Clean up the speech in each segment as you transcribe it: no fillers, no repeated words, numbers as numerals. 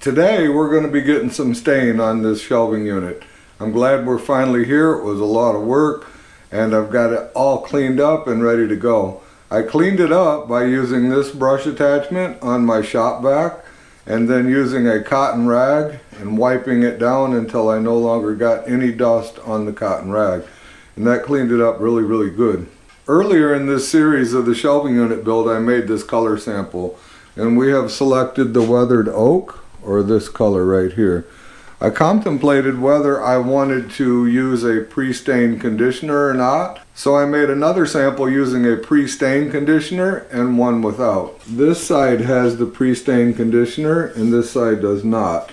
Today we're going to be getting some stain on this shelving unit. I'm glad we're finally here. It was a lot of work and I've got it all cleaned up and ready to go. I cleaned it up by using this brush attachment on my shop vac and then using a cotton rag and wiping it down until I no longer got any dust on the cotton rag. And that cleaned it up really good. Earlier in this series of the shelving unit build, I made this color sample and we have selected the weathered oak, or this color right here. I contemplated whether I wanted to use a pre-stain conditioner or not, so I made another sample using a pre-stain conditioner and one without. This side has the pre-stain conditioner and this side does not.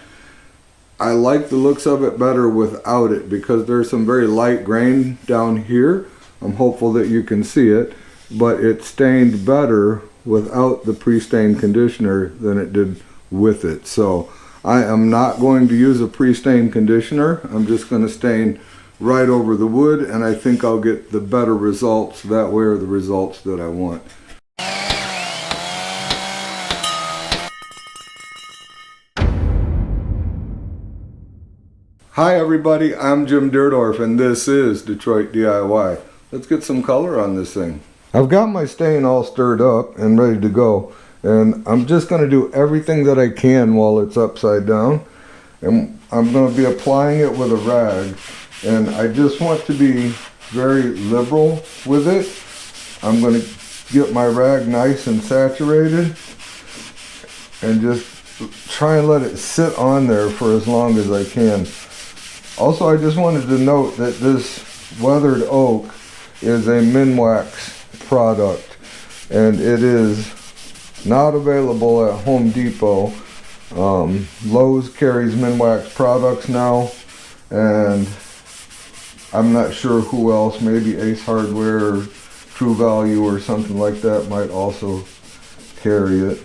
I like the looks of it better without it because there's some very light grain down here. I'm hopeful that you can see it, but it stained better without the pre-stain conditioner than it did with it. So I am not going to use a pre-stain conditioner. I'm just going to stain right over the wood, and I think I'll get the better results that way, or the results that I want. Hi everybody, I'm Jim Dierdorf and this is Detroit DIY. Let's get some color on this thing. I've got my stain all stirred up and ready to go. And I'm just going to do everything that I can while it's upside down. And I'm going to be applying it with a rag. And I just want to be very liberal with it. I'm going to get my rag nice and saturated. And just try and let it sit on there for as long as I can. Also, I just wanted to note that this weathered oak is a Minwax product. And it is not available at Home Depot. Lowe's carries Minwax products now, and I'm not sure who else, maybe Ace Hardware or True Value or something like that might also carry it.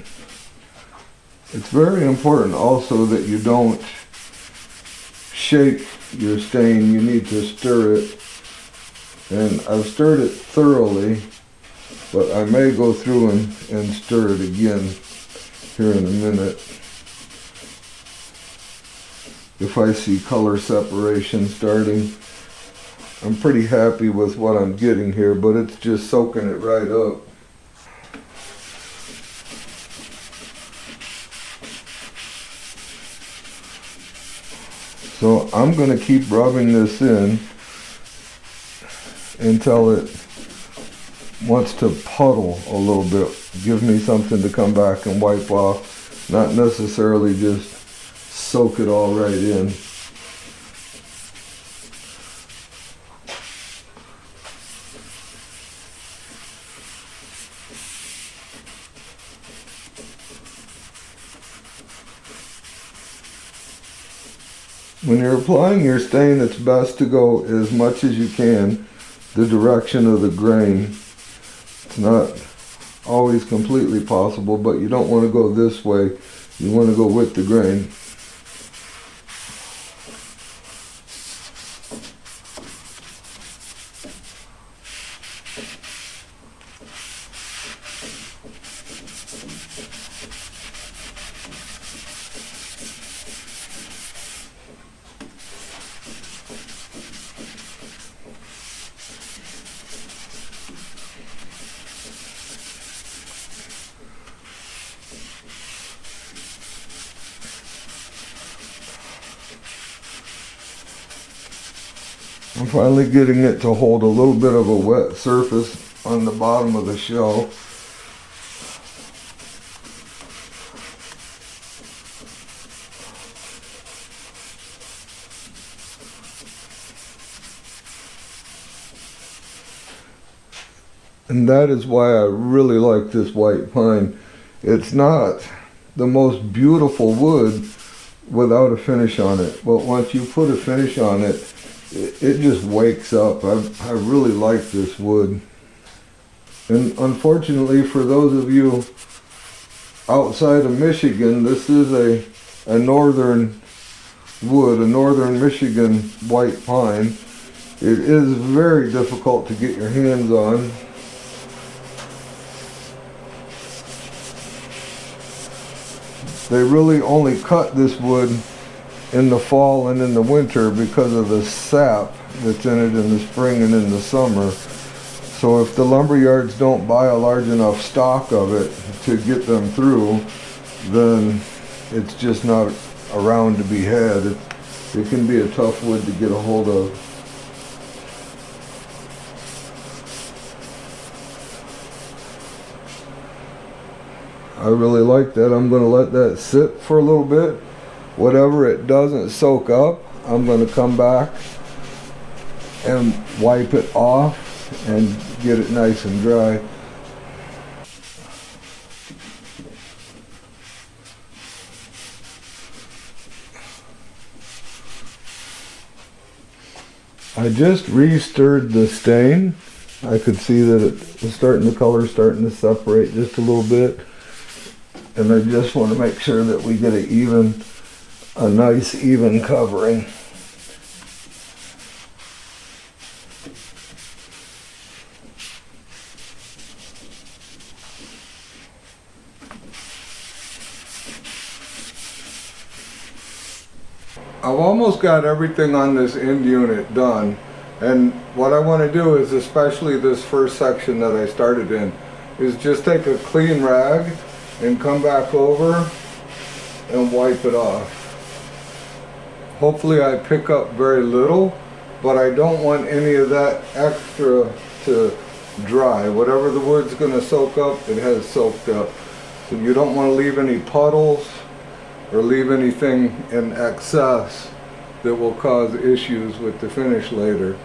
It's very important also that you don't shake your stain. You need to stir it, and I've stirred it thoroughly, but I may go through and stir it again here in a minute if I see color separation starting. I'm pretty happy with what I'm getting here, but it's just soaking it right up. So I'm going to keep rubbing this in until it wants to puddle a little bit. Give me something to come back and wipe off, not necessarily just soak it all right in. When you're applying your stain, it's best to go as much as you can the direction of the grain. It's not always completely possible, but you don't want to go this way. You want to go with the grain. I'm finally getting it to hold a little bit of a wet surface on the bottom of the shell. And that is why I really like this white pine. It's not the most beautiful wood without a finish on it, but once you put a finish on it, it just wakes up. I really like this wood. And unfortunately for those of you outside of Michigan, this is a northern wood, a northern Michigan white pine. It is very difficult to get your hands on. They really only cut this wood in the fall and in the winter because of the sap that's in it in the spring and in the summer. So if the lumber yards don't buy a large enough stock of it to get them through, then it's just not around to be had. It can be a tough wood to get a hold of. I really like that. I'm going to let that sit for a little bit. Whatever it doesn't soak up, I'm going to come back and wipe it off and get it nice and dry. I just re-stirred the stain. I could see that it was starting, the color starting to separate just a little bit. And I just want to make sure that we get a nice even covering. I've almost got everything on this end unit done, and what I want to do is, especially this first section that I started in, is just take a clean rag and come back over and wipe it off. Hopefully I pick up very little, but I don't want any of that extra to dry. Whatever the wood's going to soak up, it has soaked up. So you don't want to leave any puddles or leave anything in excess that will cause issues with the finish later.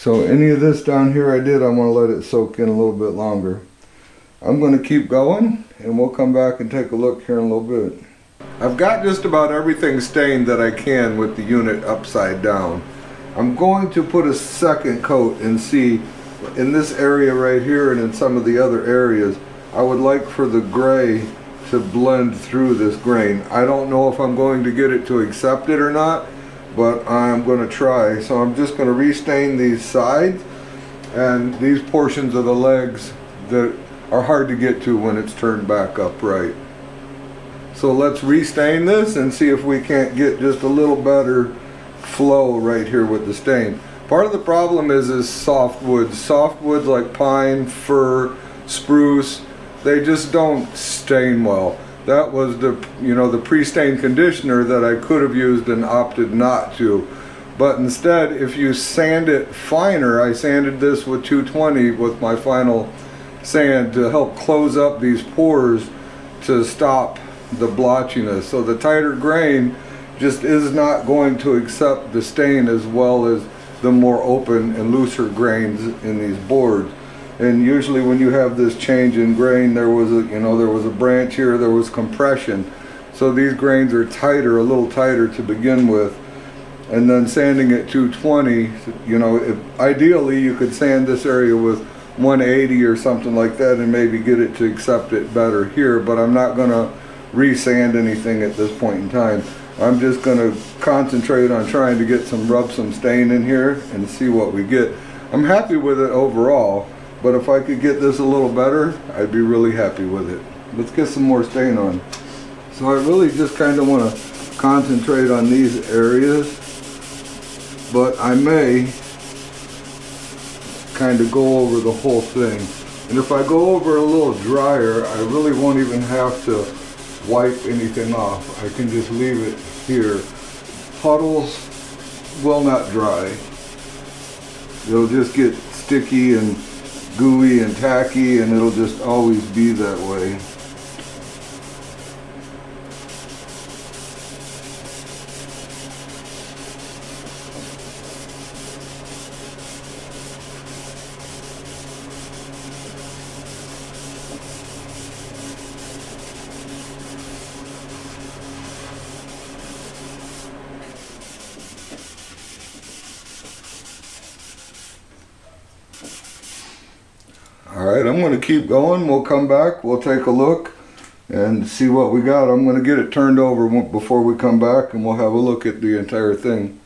So any of this down here I want to let it soak in a little bit longer. I'm going to keep going and we'll come back and take a look here in a little bit. I've got just about everything stained that I can with the unit upside down. I'm going to put a second coat and see in this area right here and in some of the other areas. I would like for the gray to blend through this grain. I don't know if I'm going to get it to accept it or not, but I'm going to try. So I'm just going to restain these sides and these portions of the legs that are hard to get to when it's turned back upright. So let's restain this and see if we can't get just a little better flow right here with the stain. Part of the problem is soft woods. Soft woods like pine, fir, spruce, they just don't stain well. That was the pre-stain conditioner that I could have used and opted not to. But instead, if you sand it finer, I sanded this with 220 with my final sand to help close up these pores to stop the blotchiness. So the tighter grain just is not going to accept the stain as well as the more open and looser grains in these boards. And usually when you have this change in grain, there was a branch here, there was compression. So these grains are tighter, a little tighter to begin with. And then sanding at 220, ideally you could sand this area with 180 or something like that and maybe get it to accept it better here, but I'm not going to re-sand anything at this point in time. I'm just going to concentrate on trying to rub some stain in here and see what we get. I'm happy with it overall, but if I could get this a little better, I'd be really happy with it. Let's get some more stain on. So I really just kind of want to concentrate on these areas, but I may kind of go over the whole thing. And if I go over a little drier, I really won't even have to wipe anything off. I can just leave it here. Puddles will not dry. They'll just get sticky and gooey and tacky, and it'll just always be that way. Alright, I'm going to keep going. We'll come back, we'll take a look and see what we got. I'm going to get it turned over before we come back and we'll have a look at the entire thing.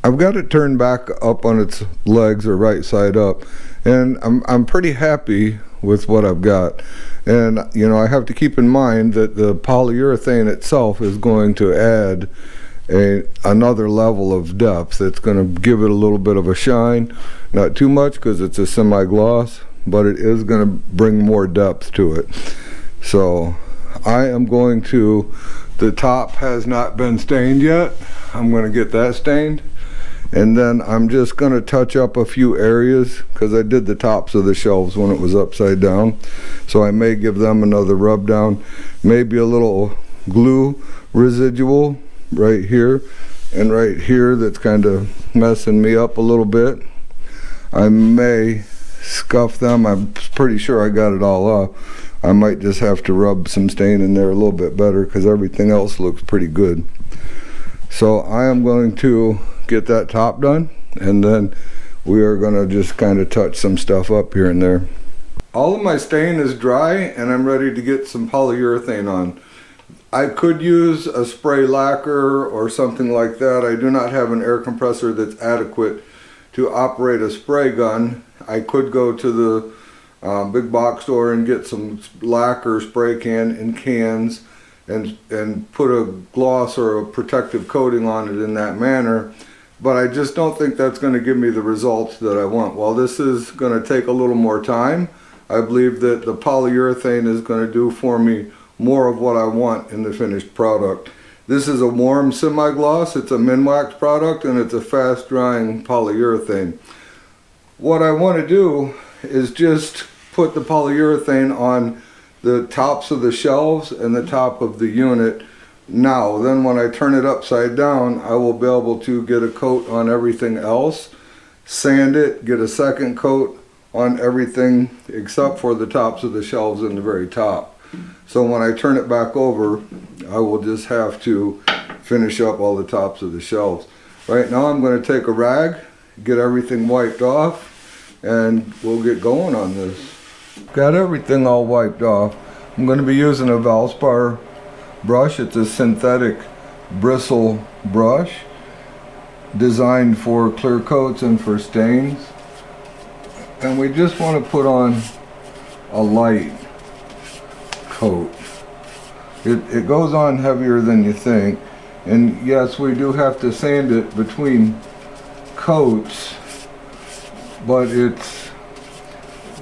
I've got it turned back up on its legs, or right side up, and I'm pretty happy with what I've got. And you know, I have to keep in mind that the polyurethane itself is going to add another level of depth. It's going to give it a little bit of a shine, not too much because it's a semi-gloss, but it is going to bring more depth to it. So I am going to, the top has not been stained yet. I'm going to get that stained, and then I'm just going to touch up a few areas because I did the tops of the shelves when it was upside down, so I may give them another rub down, maybe a little glue residual right here and right here that's kind of messing me up a little bit. I may scuff them. I'm pretty sure I got it all off. I might just have to rub some stain in there a little bit better because everything else looks pretty good. So I am going to get that top done, and then we are going to just kind of touch some stuff up here and there. All of my stain is dry, and I'm ready to get some polyurethane on. I could use a spray lacquer or something like that. I do not have an air compressor that's adequate to operate a spray gun. I could go to the big box store and get some lacquer spray can in cans and put a gloss or a protective coating on it in that manner, but I just don't think that's going to give me the results that I want. While this is going to take a little more time, I believe that the polyurethane is going to do for me more of what I want in the finished product. This is a warm semi-gloss. It's a Minwax product, and it's a fast drying polyurethane. What I want to do is just put the polyurethane on the tops of the shelves and the top of the unit now. Then when I turn it upside down, I will be able to get a coat on everything else, sand it, get a second coat on everything except for the tops of the shelves and the very top. So when I turn it back over, I will just have to finish up all the tops of the shelves. Right now I'm going to take a rag, get everything wiped off, and we'll get going on this. Got everything all wiped off. I'm going to be using a Valspar brush. It's a synthetic bristle brush designed for clear coats and for stains. And we just want to put on a light coat. It goes on heavier than you think, and yes, we do have to sand it between coats, but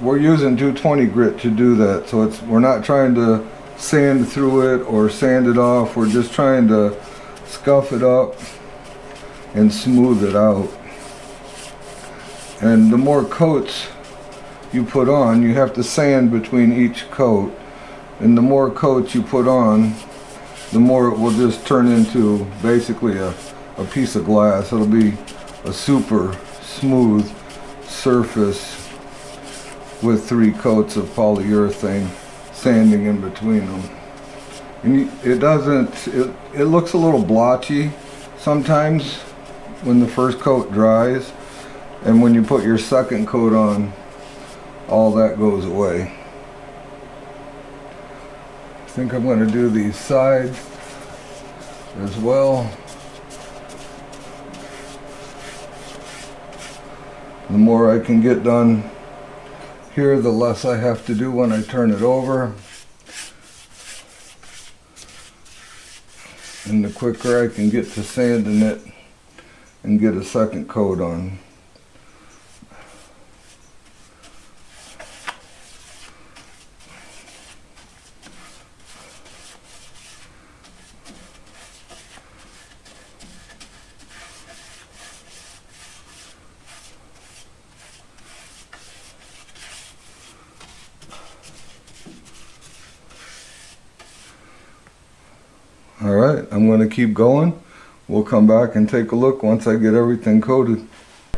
we're using 220 grit to do that, so we're not trying to sand through it or sand it off. We're just trying to scuff it up and smooth it out. And the more coats you put on, you have to sand between each coat, and the more coats you put on, the more it will just turn into basically a piece of glass. It'll be a super smooth surface with 3 coats of polyurethane sanding in between them. And it looks a little blotchy sometimes when the first coat dries, and when you put your second coat on, all that goes away. I think I'm going to do these sides as well. The more I can get done here, the less I have to do when I turn it over, and the quicker I can get to sanding it and get a second coat on. Alright, I'm going to keep going. We'll come back and take a look once I get everything coated.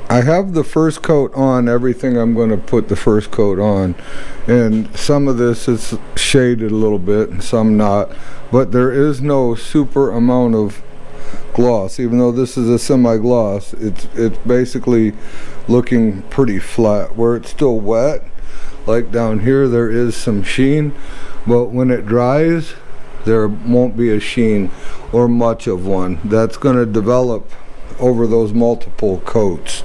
I have the first coat on everything I'm going to put the first coat on, and some of this is shaded a little bit and some not, but there is no super amount of gloss. Even though this is a semi-gloss, it's basically looking pretty flat. Where it's still wet, like down here, there is some sheen, but when it dries, there won't be a sheen or much of one. That's going to develop over those multiple coats.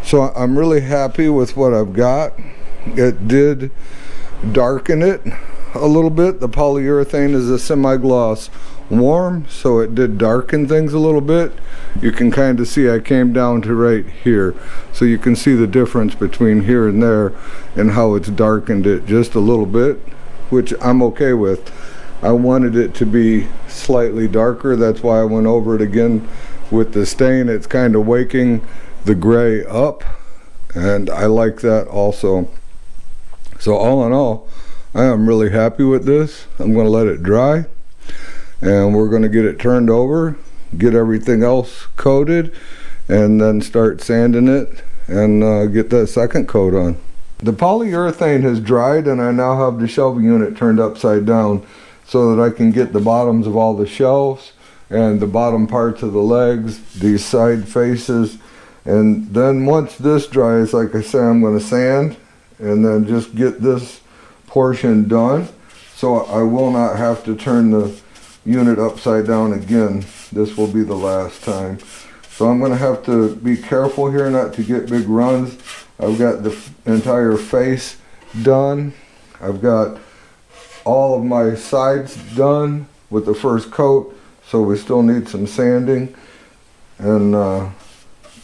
So I'm really happy with what I've got. It did darken it a little bit. The polyurethane is a semi-gloss warm, so it did darken things a little bit. You can kind of see I came down to right here, so you can see the difference between here and there and how it's darkened it just a little bit, which I'm okay with. I wanted it to be slightly darker, that's why I went over it again with the stain. It's kind of waking the gray up, and I like that also. So all in all, I am really happy with this. I'm going to let it dry, and we're going to get it turned over, get everything else coated, and then start sanding it and get that second coat on. The polyurethane has dried, and I now have the shelving unit turned upside down so that I can get the bottoms of all the shelves and the bottom parts of the legs, these side faces. And then once this dries, like I say, I'm going to sand and then just get this portion done, so I will not have to turn the unit upside down again. This will be the last time. So I'm going to have to be careful here not to get big runs. I've got the entire face done. I've got all of my sides done with the first coat, so we still need some sanding, and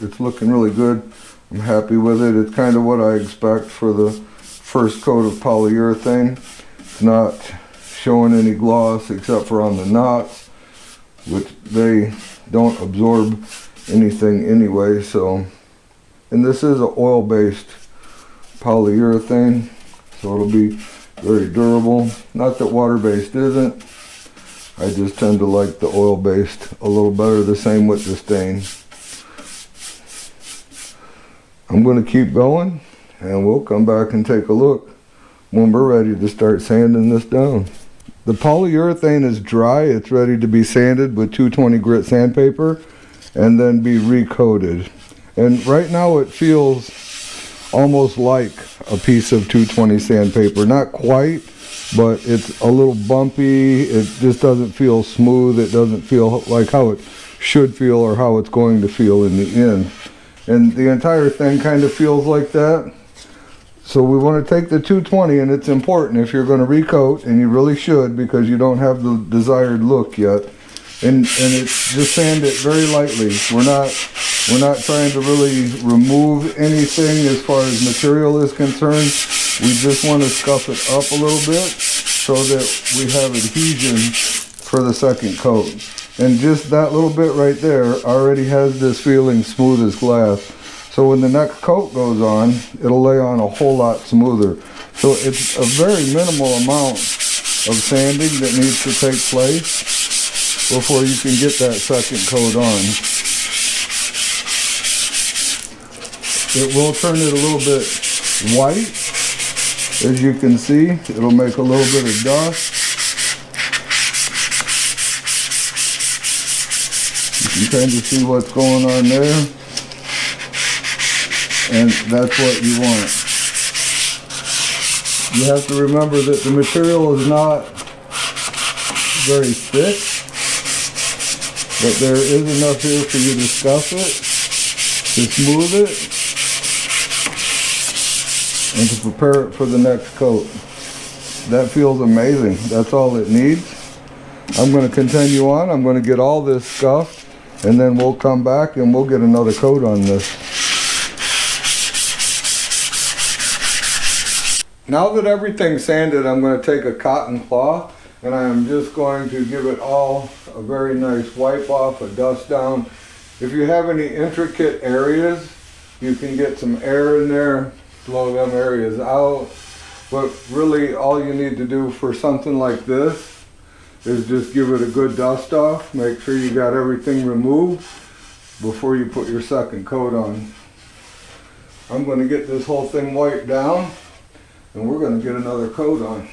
it's looking really good. I'm happy with it. It's kind of what I expect for the first coat of polyurethane. It's not showing any gloss except for on the knots, which they don't absorb anything anyway. So, and this is an oil-based polyurethane, so it'll be very durable. Not that water-based isn't. I just tend to like the oil-based a little better. The same with the stain. I'm going to keep going, and we'll come back and take a look when we're ready to start sanding this down. The polyurethane is dry. It's ready to be sanded with 220 grit sandpaper and then be recoated. And right now it feels almost like a piece of 220 sandpaper. Not quite, but it's a little bumpy. It just doesn't feel smooth. It doesn't feel like how it should feel or how it's going to feel in the end. And the entire thing kind of feels like that. So we want to take the 220, and it's important if you're going to recoat, and you really should because you don't have the desired look yet. And it's just sand it very lightly. We're not trying to really remove anything as far as material is concerned. We just want to scuff it up a little bit so that we have adhesion for the second coat. And just that little bit right there already has this feeling smooth as glass. So when the next coat goes on, it'll lay on a whole lot smoother. So it's a very minimal amount of sanding that needs to take place before you can get that second coat on. It will turn it a little bit white. As you can see, it'll make a little bit of dust. You can kind of see what's going on there. And that's what you want. You have to remember that the material is not very thick, but there is enough here for you to scuff it, to smooth it, and to prepare it for the next coat. That feels amazing. That's all it needs. I'm going to continue on. I'm going to get all this scuffed, and then we'll come back and we'll get another coat on this. Now that everything's sanded, I'm going to take a cotton cloth and I'm just going to give it all a very nice wipe off, a dust down. If you have any intricate areas, you can get some air in there, blow them areas out. But really all you need to do for something like this is just give it a good dust off. Make sure you got everything removed before you put your second coat on. I'm going to get this whole thing wiped down, and we're going to get another coat on.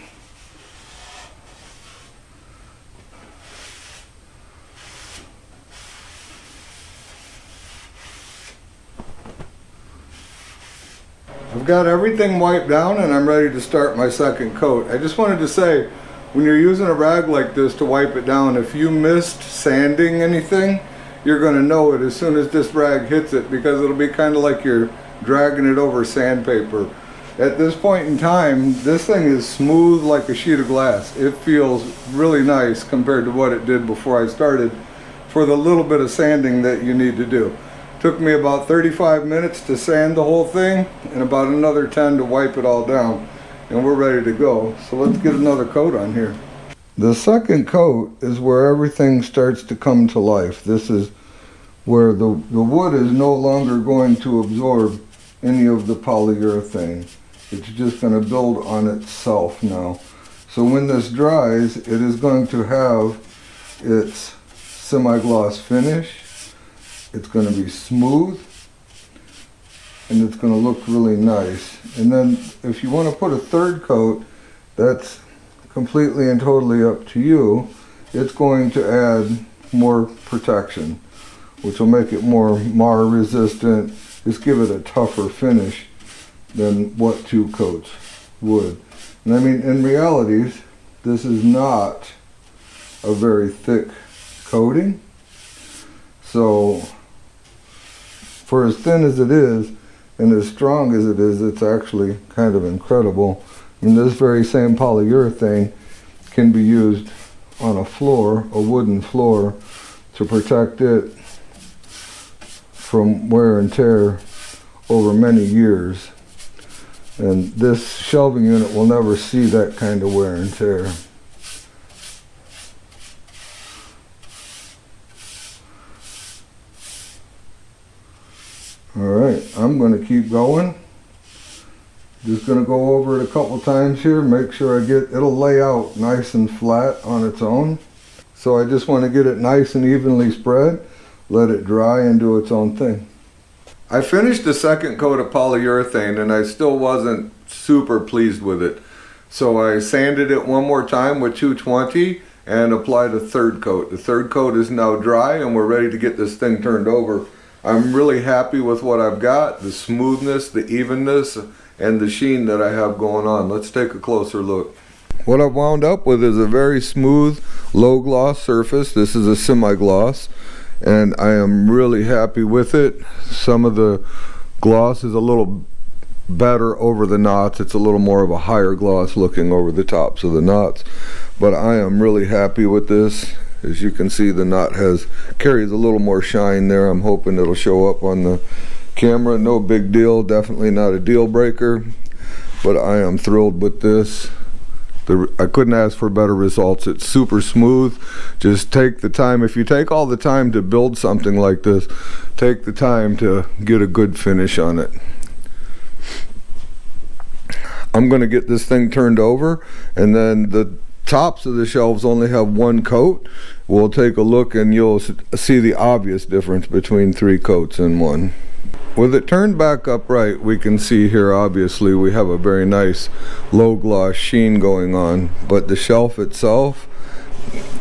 I've got everything wiped down and I'm ready to start my second coat. I just wanted to say, when you're using a rag like this to wipe it down, if you missed sanding anything, you're going to know it as soon as this rag hits it, because it'll be kind of like you're dragging it over sandpaper. At this point in time, this thing is smooth like a sheet of glass. It feels really nice compared to what it did before I started, for the little bit of sanding that you need to do. Took me about 35 minutes to sand the whole thing, and about another 10 to wipe it all down, and we're ready to go. So let's get another coat on here. The second coat is where everything starts to come to life. This is where the wood is no longer going to absorb any of the polyurethane. It's just going to build on itself now. So when this dries, it is going to have its semi-gloss finish. It's going to be smooth, and it's going to look really nice. And then if you want to put a third coat, that's completely and totally up to you. It's going to add more protection, which will make it more mar resistant, just give it a tougher finish than what 2 coats would. And I mean, in reality, this is not a very thick coating. So for as thin as it is and as strong as it is, it's actually kind of incredible. And this very same polyurethane can be used on a floor, a wooden floor, to protect it from wear and tear over many years. And this shelving unit will never see that kind of wear and tear. Alright, I'm going to keep going. Just going to go over it a couple times here, make sure it'll lay out nice and flat on its own. So I just want to get it nice and evenly spread, let it dry and do its own thing. I finished the second coat of polyurethane and I still wasn't super pleased with it. So I sanded it one more time with 220 and applied a third coat. The third coat is now dry and we're ready to get this thing turned over. I'm really happy with what I've got, the smoothness, the evenness, and the sheen that I have going on. Let's take a closer look. What I've wound up with is a very smooth, low gloss surface. This is a semi-gloss, and I am really happy with it. Some of the gloss is a little better over the knots. It's a little more of a higher gloss looking over the tops of the knots, but I am really happy with this. As you can see, the knot carries a little more shine there. I'm hoping it'll show up on the camera. No big deal, definitely not a deal breaker, but I am thrilled with this. I couldn't ask for better results. It's super smooth. Just take the time. If you take all the time to build something like this, take the time to get a good finish on it. I'm going to get this thing turned over, and then the tops of the shelves only have 1 coat. We'll take a look and you'll see the obvious difference between 3 coats and 1. With it turned back upright, we can see here obviously we have a very nice low gloss sheen going on, but the shelf itself,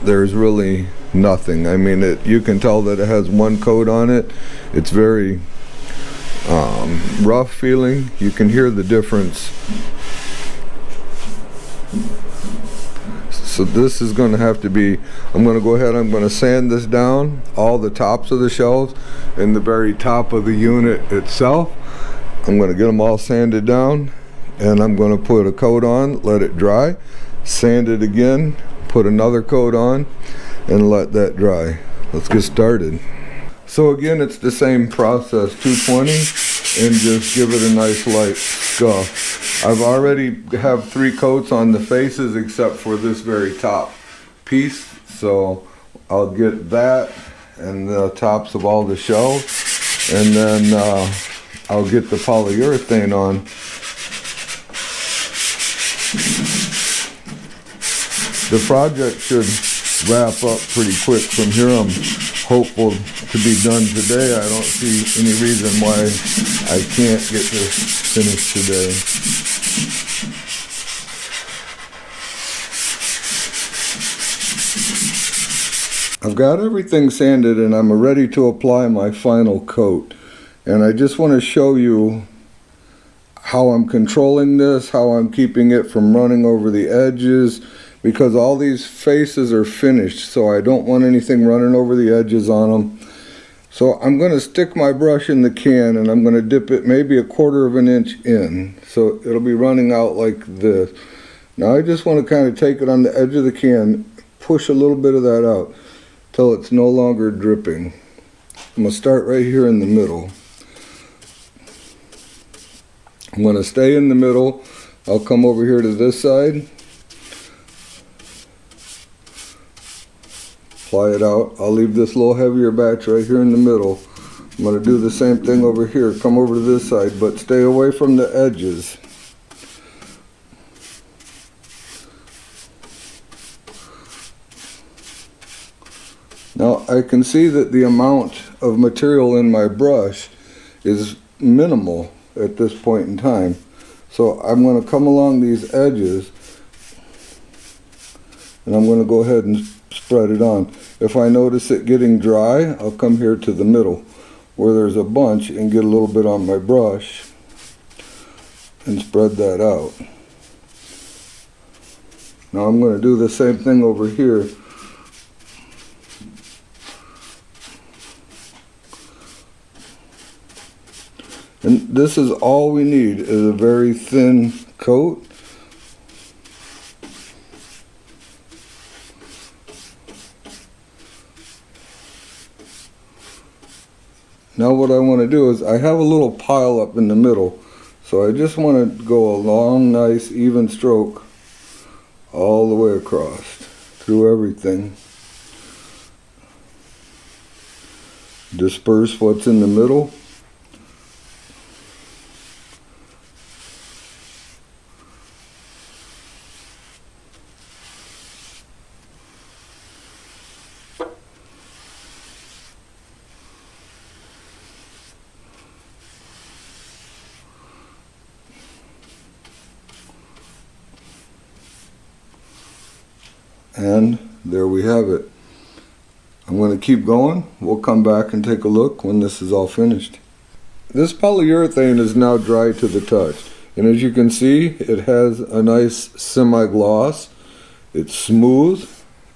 there's really nothing. I mean, you can tell that it has 1 coat on it. It's very rough feeling. You can hear the difference. So this is going to have to be, I'm going to go ahead, I'm going to sand this down, all the tops of the shelves and the very top of the unit itself. I'm going to get them all sanded down, and I'm going to put a coat on, let it dry, sand it again, put another coat on, and let that dry. Let's get started. So again, it's the same process, 220, and just give it a nice light scuff. I've already have 3 coats on the faces except for this very top piece, so I'll get that and the tops of all the shelves, and then I'll get the polyurethane on. The project should wrap up pretty quick from here. I'm hopeful to be done today. I don't see any reason why I can't get this finished today. I've got everything sanded and I'm ready to apply my final coat. And I just want to show you how I'm controlling this, how I'm keeping it from running over the edges, because all these faces are finished, so I don't want anything running over the edges on them. So I'm going to stick my brush in the can and I'm going to dip it maybe 1/4 of an inch in. So it'll be running out like this. Now I just want to kind of take it on the edge of the can, push a little bit of that out till it's no longer dripping. I'm going to start right here in the middle. I'm going to stay in the middle. I'll come over here to this side. Apply it out. I'll leave this little heavier batch right here in the middle. I'm going to do the same thing over here. Come over to this side, but stay away from the edges. Now I can see that the amount of material in my brush is minimal at this point in time. So I'm going to come along these edges and I'm going to go ahead and spread it on. If I notice it getting dry, I'll come here to the middle where there's a bunch and get a little bit on my brush and spread that out. Now I'm going to do the same thing over here. And this is all we need, is a very thin coat. Now what I want to do is, I have a little pile up in the middle, so I just want to go a long, nice, even stroke all the way across, through everything. Disperse what's in the middle. And there we have it. I'm going to keep going. We'll come back and take a look when this is all finished. This polyurethane is now dry to the touch. And as you can see, it has a nice semi-gloss. It's smooth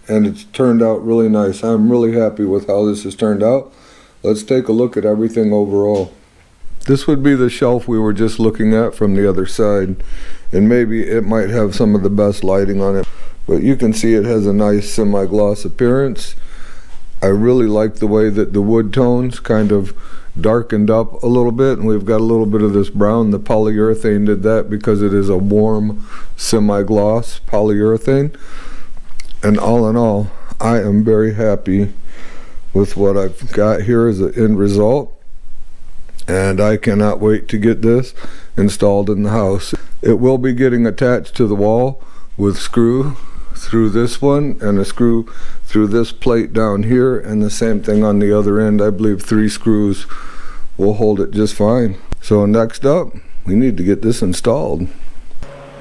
and it's turned out really nice. I'm really happy with how this has turned out. Let's take a look at everything overall. This would be the shelf we were just looking at from the other side. And maybe it might have some of the best lighting on it. But you can see it has a nice semi-gloss appearance. I really like the way that the wood tones kind of darkened up a little bit, and we've got a little bit of this brown. The polyurethane did that because it is a warm semi-gloss polyurethane. And all in all, I am very happy with what I've got here as an end result. And I cannot wait to get this installed in the house. It will be getting attached to the wall with screw through this one and a screw through this plate down here, and the same thing on the other end. I believe 3 screws will hold it just fine. So next up, we need to get this installed.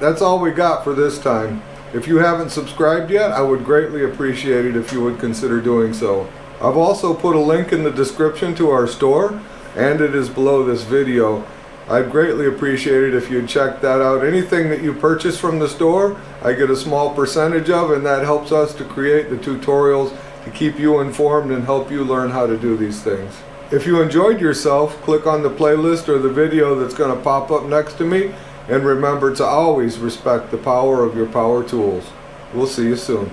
That's all we got for this time. If you haven't subscribed yet, I would greatly appreciate it if you would consider doing so. I've also put a link in the description to our store, and it is below this video. I'd greatly appreciate it if you'd check that out. Anything that you purchase from the store, I get a small percentage of, and that helps us to create the tutorials to keep you informed and help you learn how to do these things. If you enjoyed yourself, click on the playlist or the video that's going to pop up next to me, and remember to always respect the power of your power tools. We'll see you soon.